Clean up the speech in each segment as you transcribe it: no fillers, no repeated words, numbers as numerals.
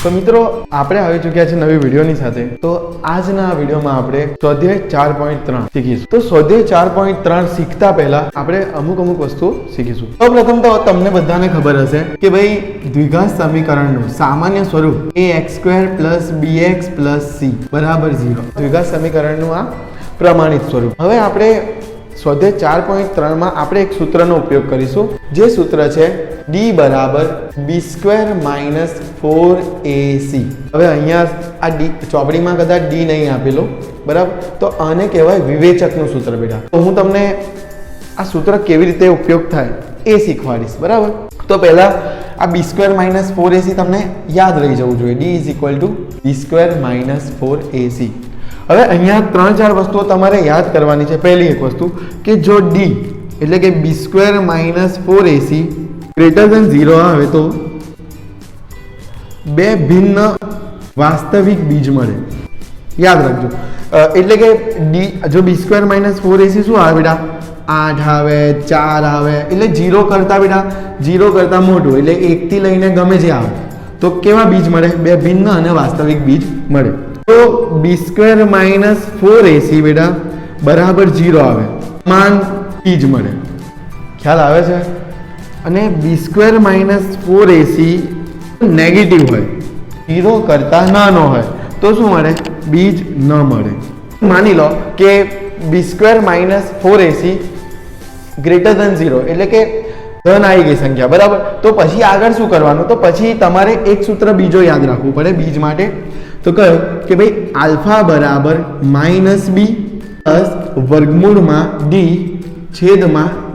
તો મિત્રો આપણે આવી ચૂક્યા છે નવી વિડીયોની સાથે। તો આજના વિડીયોમાં આપણે સ્વાધ્યાય 4.3 શીખીશું। તો સ્વાધ્યાય 4.3 શીખતા પહેલા આપણે અમુક વસ્તુઓ શીખીશું। તો પ્રથમ તો તમને બધાને ખબર હશે કે ભાઈ દ્વિઘાત સમીકરણનું સામાન્ય સ્વરૂપ ax² + bx + c બરાબર 0 દ્વિઘાત સમીકરણનું આ પ્રમાણિત સ્વરૂપ। હવે આપણે સ્વાધ્યાય 4.3 માં આપણે એક સૂત્રનો ઉપયોગ કરીશું, જે સૂત્ર છે d = b² - 4ac। હવે અહીંયા આ d ચોપડીમાં કદાચ d નહીં આપેલો, બરાબર, તો આને કહેવાય વિવેચકનું સૂત્ર બેટા। તો હું તમને આ સૂત્ર કેવી રીતે ઉપયોગ થાય એ શીખવાડીશ, બરાબર। તો પહેલા આ b² - 4ac તમને યાદ રહી જવું જોઈએ, d = b² - 4ac। હવે અહીંયા 3-4 વસ્તુઓ તમારે યાદ કરવાની છે। પહેલી એક વસ્તુ કે જો d એટલે કે b² - 4ac > 0 આવે તો બે ભિન્ન વાસ્તવિક બીજ મળે, યાદ રાખજો। એટલે કે d જો b² - 4ac શું આવે બેટા, 8 આવે, 4 આવે, એટલે 0 કરતા બેટા 0 કરતા મોટું, એટલે 1 થી લઈને ગમે જે આવે તો કેવા બીજ મળે, બે ભિન્ન અને વાસ્તવિક બીજ મળે। તો b² - 4ac બેટા બરાબર 0 આવે, સમાન બીજ મળે, ખ્યાલ આવે છે। અને b² - 4ac નેગેટિવ હોય, 0 કરતા નાનો હોય તો શું મળે, બીજ ન મળે। માની લો કે b² - 4ac > 0 એટલે કે ધન આવી ગઈ સંખ્યા, બરાબર। તો પછી આગળ શું કરવાનું, તો પછી તમારે એક સૂત્ર બીજો યાદ રાખવું પડે બીજ માટે। તો કયો કે ભાઈ આલ્ફા બરાબર -b + d /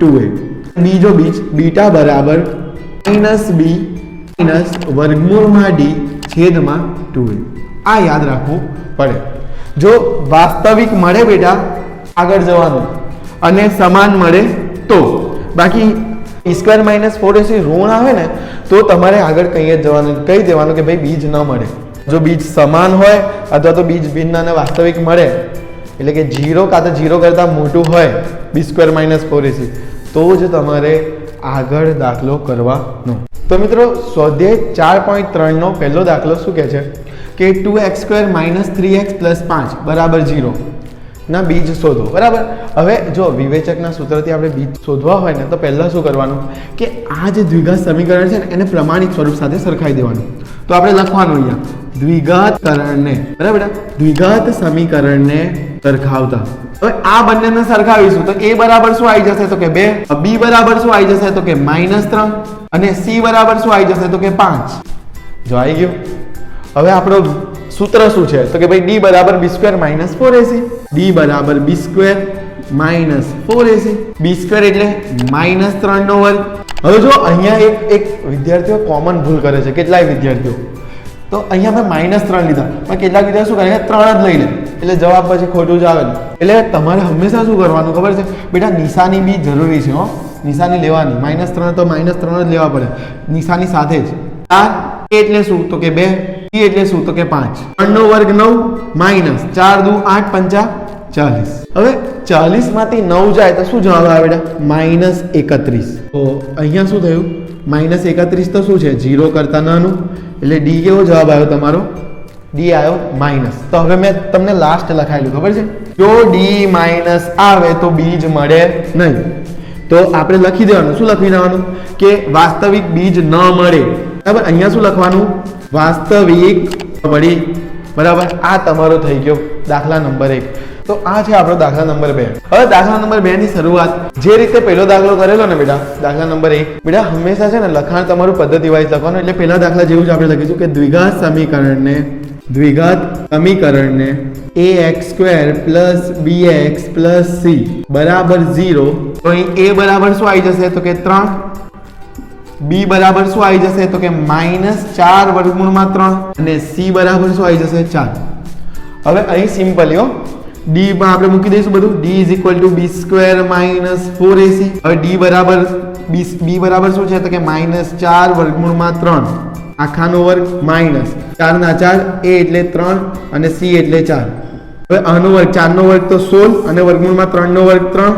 2a। બીજો બીજ બીટા બરાબર -b - d / 2a। આ યાદ રાખવું પડે। જો વાસ્તવિક મળે બેટા આગળ જવાનું, અને સમાન મળે તો, બાકી b² - 4ac ઋણ આવે ને તો તમારે આગળ કહી જવાનું, કહી દેવાનું કે ભાઈ બીજ ન મળે। જો બીજ સમાન હોય અથવા તો બીજ ભિન્ન અને વાસ્તવિક મળે, એટલે કે 0 કાં તો 0 કરતાં મોટું હોય b² - 4ac, તો જ તમારે આગળ દાખલો કરવાનો। તો મિત્રો સ્વાધ્યાય 4.3 નો પહેલો દાખલો શું કહે છે કે 2x² - 3x + 5 બરાબર 0 ના બીજ શોધો, બરાબર। હવે જો વિવેચકના સૂત્રથી આપણે બીજ શોધવા હોય ને તો પહેલા શું કરવાનું કે આ જે દ્વિઘાત સમીકરણ છે ને એને પ્રમાણિત સ્વરૂપ સાથે સરખાઈ દેવાનું। તો આપણે લખવાનું અહીંયા દ્વિઘાતકરણને, બરાબર, દ્વિઘાત સમીકરણને સરખાવતા। હવે આ બંનેને સરખાવીશું તો a બરાબર શું આવી જશે તો કે 2, b બરાબર શું આવી જશે તો કે -3 અને c બરાબર શું આવી જશે તો કે 5। જો આવી ગયું। હવે આપણો સૂત્ર શું છે તો કે ભાઈ d બરાબર b² - 4ac, d બરાબર b² - 4ac, b² એટલે -3/2। હવે જો અહીંયા એક વિદ્યાર્થીઓ કોમન ભૂલ કરે છે, કેટલાય વિદ્યાર્થીઓ, તો અહીંયા મેં -3 લીધા, પણ કેટલાક વિદ્યાર્થીઓ શું કરે 3 જ લઈ લે, એટલે જવાબ પછી ખોટું જ આવે ને। એટલે તમારે હંમેશા શું કરવાનું ખબર છે બેટા, નિશાની બી જરૂરી છે હો, નિશાની લેવાની। -3 તો -3 જ લેવા પડે નિશાની સાથે જ। 4 એટલે શું તો કે 2, c એટલે શું તો કે 5, 3/2 9 -4 × 2 = 8 × 5 = 40। હવે 40 માંથી 9 જાય તો શું જવાબ આવે બેટા -31। તો અહીંયા શું થયું, -31 તો શું છે 0 કરતા નાનું, એટલે d કેવો જવાબ આવ્યો તમારો, d આવ્યો માઇનસ। તો હવે મેં તમને લાસ્ટ લખાયેલું ખબર છે, જો d માઇનસ આવે તો બીજ મળે નહીં, તો આપણે લખી દેવાનું, શું લખી દેવાનું કે વાસ્તવિક બીજ ન મળે, બરાબર। અહીંયા શું લખવાનું, વાસ્તવિક મળી, બરાબર। આ તમારો થઈ ગયો દાખલા નંબર 1। તો આ છે આપણો દાખલા નંબર 2। હવે દાખલા નંબર 2 ની શરૂઆત જે રીતે પહેલો દાખલો કરેલો ને બેટા, દાખલા નંબર 1, બેટા હંમેશા છે ને લખાણ તમારું પદ્ધતિ વાઇઝ લખવાનું। એટલે પહેલા દાખલા જેવું જ આપણે લખીશું કે દ્વિઘાત સમીકરણને ax² + bx + c બરાબર 0। તો અહીં a બરાબર શું આવી જશે તો કે 3, b બરાબર શું આવી જશે તો કે -4/3 અને c બરાબર શું આવી જશે 4। હવે અહીં સિમ્પલી હો, d માં આપણે મૂકી દઈશું બધું, d = b² - 4ac। હવે d બરાબર b બરાબર શું છે તો કે -4/3 આખાનો વર્ગ -4 ના 4, a એટલે 3 અને c એટલે 4। હવે આનો વર્ગ 4 નો વર્ગ તો 16 અને √3 નો વર્ગ 3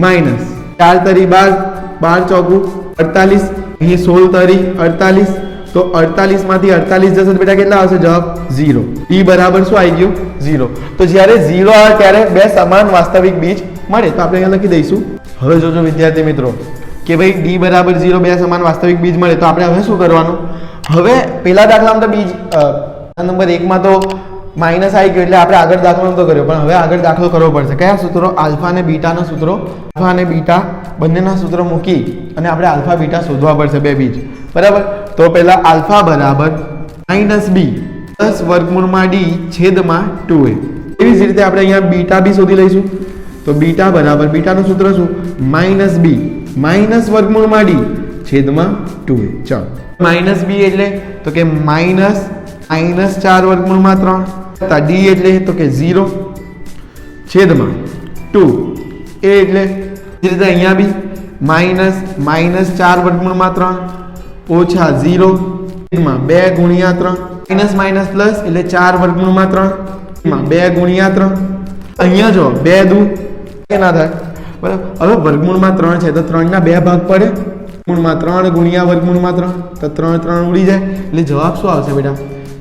-4 તરી 12, 12 ચોકું 48, અહીં 16 તરી 48, તો 48 માંથી 48 જશે તો બેટા કેટલા આવશે જવાબ 0. d બરાબર શું આવી ગયું 0. તો જ્યારે 0 આવે ત્યારે બે સમાન વાસ્તવિક બીજ મળે તો આપણે અહીંયા લખી દઈશું. હવે જોજો વિદ્યાર્થી મિત્રો કે ભાઈ d બરાબર 0 બે સમાન વાસ્તવિક બીજ મળે તો આપણે હવે શું કરવાનું? હવે પેલા દાખલામાં તો બીજ નંબર 1 માં તો માઇનસ આવી ગયો એટલે આપણે આગળ દાખલો નતો કર્યો, પણ હવે આગળ દાખલો કરવો પડશે. કયા સૂત્રો? આલ્ફા અને બીટાના સૂત્રો. આલ્ફા અને બીટા બંનેના સૂત્રો મૂકી અને આપણે આલ્ફા બીટા શોધવા પડશે બે બીજ, બરાબર? તો પહેલા આલ્ફા બરાબર -b પ્લસ વર્ગમૂળમાં d છેદમાં 2a. એવી જ રીતે આપણે અહીંયા બીટા બી શોધી લઈશું. તો બીટા બરાબર બીટાનું સૂત્ર શું? -b માઇનસ વર્ગમૂળમાં d છેદમાં 2a. ચાલો -b એટલે તો કે -4 વર્ગમૂળમાં 3 + d એટલે તો કે 0 છેદમાં 2 a એટલે એ રીતે અહીંયા બી -4 વર્ગમૂળમાં 3 ઓછા 0 છેદમાં 2 ગુણ્યા 3 માઇનસ પ્લસ એટલે 4 વર્ગમૂળમાં 3 2 ગુણ્યા 3. અહીંયા જો 2 દુ કે ના થાય, બરાબર? હવે વર્ગમૂળમાં 3 છે તો 3 ના 2 ભાગ પડે. વર્ગમૂળમાં 3 ગુણ્યા વર્ગમૂળમાં 3 તો 3 ઉડી જાય એટલે જવાબ શું આવશે બેટા?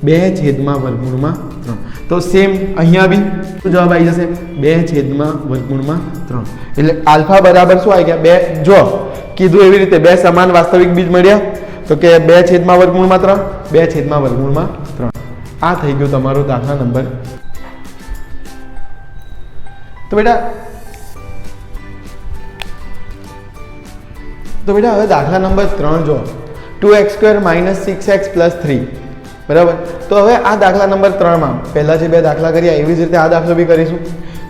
2 છેદમાં વર્ગમૂળમાં 3. તો સેમ અહીંયા બી શું જવાબ આવી જશે? 2 છેદમાં વર્ગમૂળમાં 3. એટલે આલ્ફા બરાબર શું આવી ગયા? 2. જો કીધું એવી રીતે બે સમાન વાસ્તવિક બીજ મળ્યા તો કે 2 છેદમાં વર્ગમૂળમાં 3 2 છેદમાં વર્ગમૂળમાં 3. આ થઈ ગયો તમારો દાખલા નંબર. તો બેટા હવે દાખલા નંબર 3 જો 2x² - 6x + 3, બરાબર? તો હવે આ દાખલા નંબર 3 માં પહેલા જે બે દાખલા કર્યા એવી જ રીતે આ દાખલો બી કરીશું.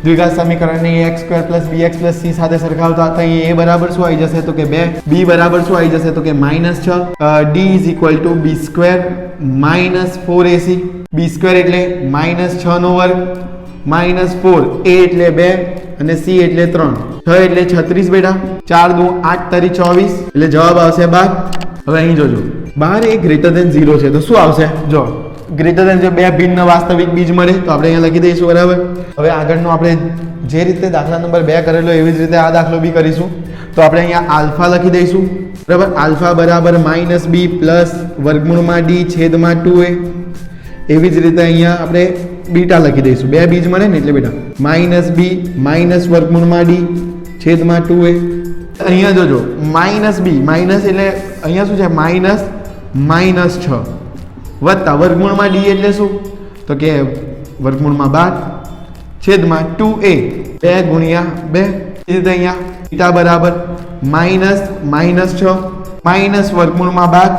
દ્વિઘાત સમીકરણને ax² + bx + c સાથે સરખાવતા તો અહીં a બરાબર શું આવી જશે? તો કે 2. b બરાબર શું આવી જશે? તો કે -6. d = b² - 4ac. b² એટલે -6 નો વર્ગ -4, a એટલે 2 અને c એટલે 3. 6 એટલે 36 બેટા. 4 દુ 8 તરી 24 એટલે જવાબ આવશે 12. હવે અહીં જોજો 12 એ > 0 છે તો શું આવશે? જો > જો બે ભિન્ન વાસ્તવિક બીજ મળે તો આપણે અહીંયા લખી દઈશું, બરાબર? હવે આગળનો આપણે જે રીતે દાખલા નંબર 2 કરેલો એવી જ રીતે આ દાખલો બી કરીશું. તો આપણે અહીંયા આલ્ફા લખી દઈશું, બરાબર? આલ્ફા બરાબર -b પ્લસ વર્ગમૂળમાં d છેદમાં 2a. એવી જ રીતે અહીંયા આપણે બીટા લખી દઈશું. બે બીજ મળે ને એટલે બેટા -b માઇનસ વર્ગમૂળમાં d છેદમાં 2a. અહીંયા જોજો -b માઇનસ એટલે અહીંયા શું છે? -6 વત્તા વર્ગમૂળમાં d એટલે શું? તો કે વર્ગમૂળમાં 12 છેદમાં 2a 2 ગુણ્યા 2. એ રીતે અહીંયા બીટા બરાબર -6 માઇનસ વર્ગમૂળમાં 12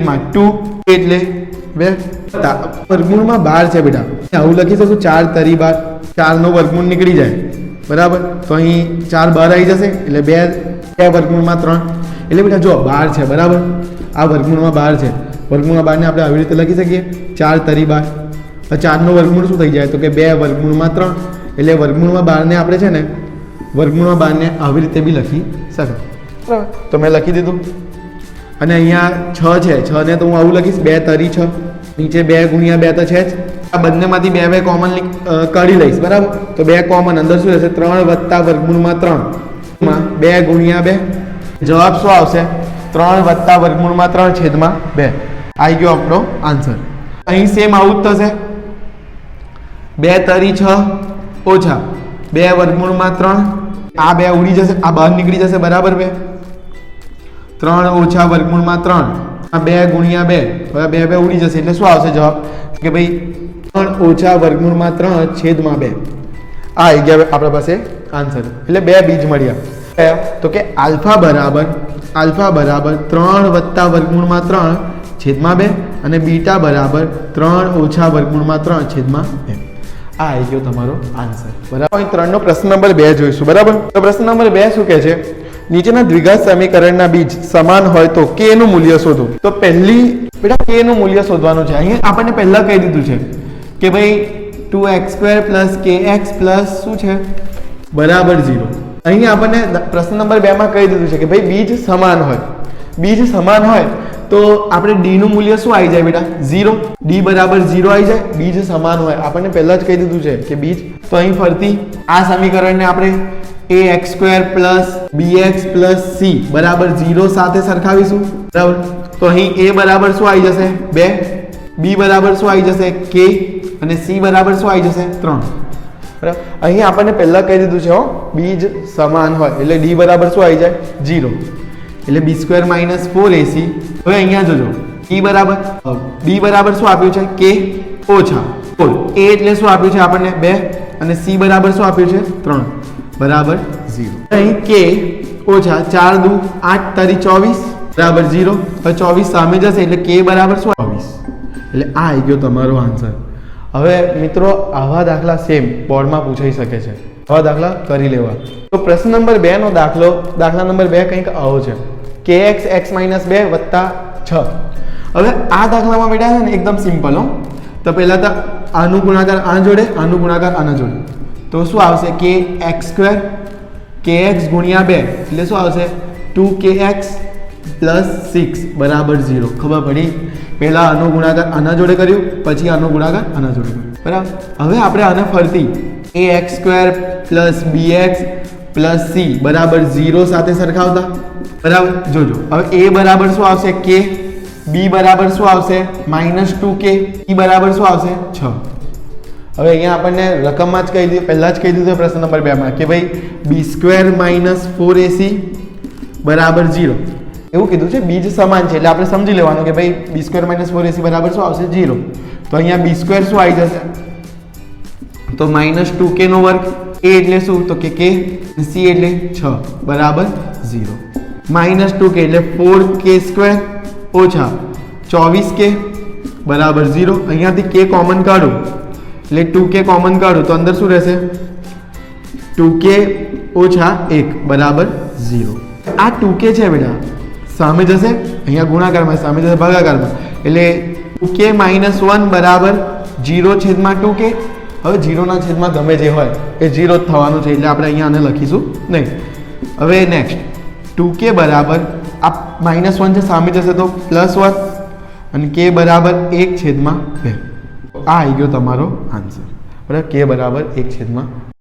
માં 2 એટલે 2 વર્ગમૂળમાં 12 છે બેટા. આવું લખી શકું 4 તરી 12, 4 નો વર્ગમૂળ નીકળી જાય, બરાબર? તો અહીં 4 બહાર આવી જશે એટલે 2 વર્ગમૂળમાં 3 એટલે બેટા જો 12 છે, બરાબર? આ વર્ગમૂળમાં 12 છે. વર્ગમૂળમાં 12 ને આપણે આવી રીતે લખી શકીએ 4 તરી 12. 4 નો વર્ગમૂળ શું થઈ જાય? તો કે 2 વર્ગમૂળમાં 3 એટલે વર્ગમૂળમાં 12 ને આપણે છે ને વર્ગમૂળમાં 12 ને આવી રીતે બી લખી શકાય, બરાબર? તો મેં લખી દીધું. અને અહીંયા 6 છે, 6 ને તો હું આવું લખીશ 2 તરી 6. નીચે 2 ગુણ્યા 2 તો છે જ. આ બંનેમાંથી 2 કોમન કાઢી લઈશ, બરાબર? તો 2 કોમન અંદર શું રહેશે? 3 વત્તા વર્ગમૂળમાં 3 માં 2 ગુણ્યા 2. જવાબ શું આવશે? 3 વત્તા વર્ગમૂળમાં 3 છેદમાં 2. આવી ગયો આપણો આન્સર. અહીં સેમ આવું જ થશે. 2 તરી 6 ઓછા 2 વર્ગમૂળમાં 3. આ 2 ઉડી જશે, આ બહાર નીકળી જશે, બરાબર? 3 ઓછા વર્ગમૂળમાં 3 આ 2 ગુણ્યા 2 હવે 2 ઉડી જશે એટલે શું આવશે જવાબ? કે ભાઈ 3 ઓછા વર્ગમૂળમાં 3 છેદમાં 2. આ આવી ગયા આપણા પાસે આન્સર. એટલે બે બીજ મળ્યા. તો કે આલ્ફા બરાબર 3 વત્તા વર્ગમૂળમાં 3 છેદમાં 2 અને બીટા બરાબર 3 ઓછા વર્ગમૂળમાં 3 છેદમાં 2. આ આવી ગયો તમારો આન્સર, બરાબર? અહીં 3 નો પ્રશ્ન નંબર 2 જોઈશું, બરાબર? તો પ્રશ્ન નંબર 2 શું કહે છે? નીચેના દ્વિઘાત સમીકરણના બીજ સમાન હોય તો k નું મૂલ્ય શોધો. તો પહેલી બેટા k નું મૂલ્ય શોધવાનું છે. અહીં આપણને પહેલા કહી દીધું છે કે ભાઈ 2x² + kx + શું છે? બરાબર 0. અહીં આપણને પ્રશ્ન નંબર 2 માં કહી દીધું છે કે ભાઈ બીજ સમાન હોય. બીજ સમાન હોય તો આપણે d નું મૂલ્ય શું આવી જાય બેટા? 0. d બરાબર 0 આવી જાય. બીજ સમાન હોય આપણને પહેલા જ કહી દીધું છે કે બીજ. તો અહીં ફરતી આ સમીકરણને આપણે એ એક્સ સ્ક્વેર પ્લસ બી એક્સ પ્લસ સી બરાબર 0 સાથે સરખાવીશું, બરાબર. તો અહીં એ બરાબર શું આવી જશે 2, બી બરાબર શું આવી જશે કે, અને સી બરાબર શું આવી જશે 3, બરાબર. અહીં આપણને પહેલા કહી દીધું છે બીજ સમાન હોય એટલે ડી બરાબર શું આવી જાય 0, એટલે બી સ્ક્વેર માઇનસ 4ac. હવે અહીંયા જોજો બી બરાબર શું આપ્યું છે કે ઓછા 4, એ એટલે શું આપ્યું છે આપણને 2, અને સી બરાબર શું આપ્યું છે 3 બરાબર 0. અહીં કે ઓછા 4 દુ 8 તારી 24 બરાબર 0. હવે 24 સામે જશે એટલે કે બરાબર શું 24, એટલે આ આવી ગયો તમારો આન્સર. હવે મિત્રો આવા દાખલા સેમ બોર્ડમાં પૂછાઈ શકે છે, આવા દાખલા કરી લેવા. તો પ્રશ્ન નંબર 2 નો દાખલા નંબર 2 કંઈક આવો છે કે એક્સ એક્સ માઇનસ 2 વત્તા 6. હવે આ દાખલામાં બેટા છે ને એકદમ સિમ્પલ તો પહેલા તો આનું ગુણાકાર આ જોડે, આનું ગુણાકાર આના જોડે, તો શું આવશે કે એક્સ સ્ક્વેર કે એક્સ ગુણ્યા 2 એટલે શું આવશે 2kx પ્લસ 6 બરાબર 0. ખબર પડી? પહેલા આનો ગુણાકાર આના જોડે કર્યું, પછી આનો ગુણાકાર આના જોડે કર્યું, બરાબર. હવે આપણે આને ફરતી એ એક્સ સ્ક્વેર પ્લસ બી એક્સ પ્લસ સી બરાબર 0 સાથે સરખાવતા, બરાબર. જોજો હવે એ બરાબર શું આવશે કે, બી બરાબર શું આવશે -2k, e બરાબર શું આવશે 6. હવે અહીંયા આપણને રકમમાં જ કહી દીધું, પહેલા જ કહી દીધું પ્રશ્ન નંબર 2 માં કે ભાઈ બી સ્ક્વેર માઇનસ 4ac બરાબર 0 એવું કીધું છે. બીજ સમાન છે એટલે આપણે સમજી લેવાનું કે ભાઈ બી સ્ક્વેર માઇનસ 4ac બરાબર શું આવશે 0. તો અહીંયા બી સ્ક્વેર શું આવી જશે તો -2k નો વર્ગ, a એટલે શું તો કે k, c એટલે 6 બરાબર 0. -2k એટલે 4k સ્ક્વેર ઓછા 24k બરાબર 0. અહીંયાથી k કોમન કાઢું એટલે 2k કોમન કાઢું તો અંદર શું રહેશે 2k ઓછા 1 બરાબર 0. આ 2k છે બેટા સામે જશે, અહીંયા ગુણાકારમાં સામે જશે ભાગાકારમાં, એટલે 2k -1 બરાબર 0/2k. હવે 0 ના છેદમાં ગમે જે હોય એ 0 જ થવાનું છે એટલે આપણે અહીંયા આને લખીશું નહીં. હવે નેક્સ્ટ 2k બરાબર આ -1 છે સામે જશે તો +1 અને k બરાબર 1/2. આ આવી ગયો તમારો આન્સર, બરાબર. k બરાબર 1/2.